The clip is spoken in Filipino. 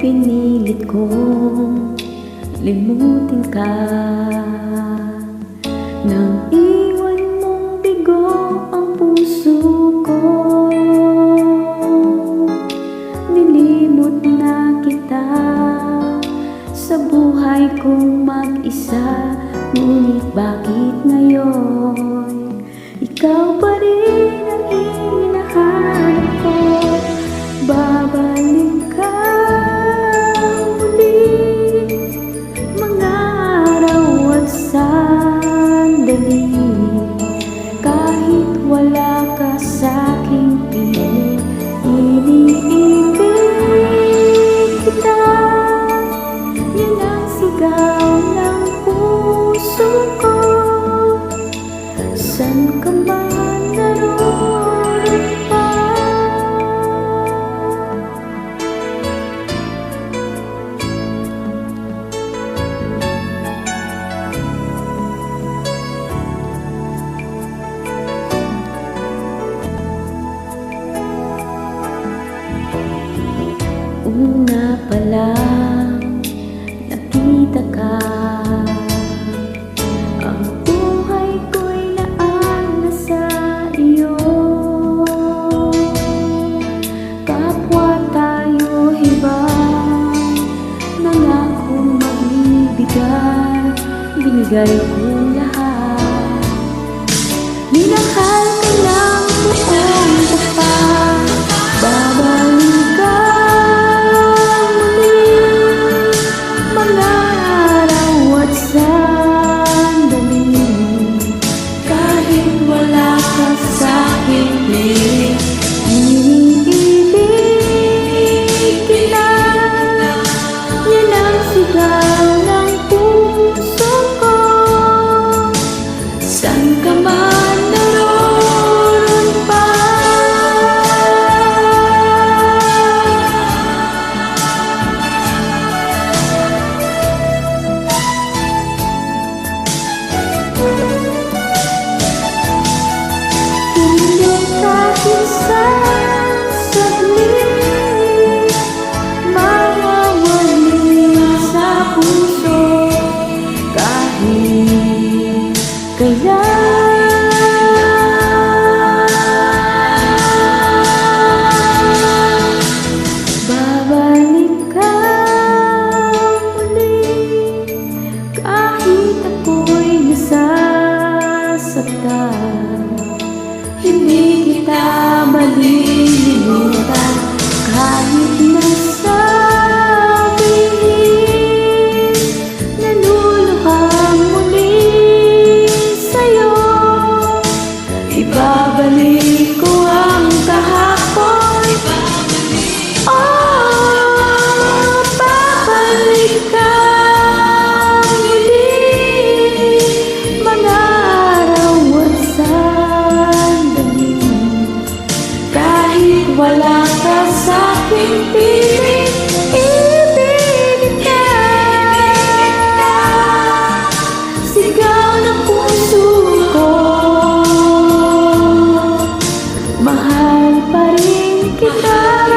pinilit kong limutin ka. Nang iwan mong bigo ang puso ko, nilimot na kita sa buhay kong mag-isa. Ngunit bakit ngayon ikaw pa rin ang hinahanap ko? Babalik ka muli, mga araw at sandali, kahit wala ka sa'king piling. Iniibig kita, yan ang sigaw ng puso ko. San ka man naroon pa, una pa lang nakita ka, ang buhay ko'y naana sa iyo. Kapwa tayo hibang, nangakong magbibigay, binigay kong lahat. Minahal ka ng buong tapat, babalik ka muli, mga araw at sandali, kahit wala ka sa'king piling. Iniibig kita, yan ang sigaw ng puso ko. San ka man naroon pa, hindi kahit isang saglit mawawali sa puso, kahit kailan. Babalik ka muli, kahit ako'y nasasaktan. Hindi kita malilimutan, kahit nasabihin, naluluhang muli sa'yo. Ibabalik ko ang kahapon, oh, babalik ka muli, mga araw at sandali, kahit wala ka sa'king piling. Ibig ka, sigaw ng puso ko, mahal pa rin kita.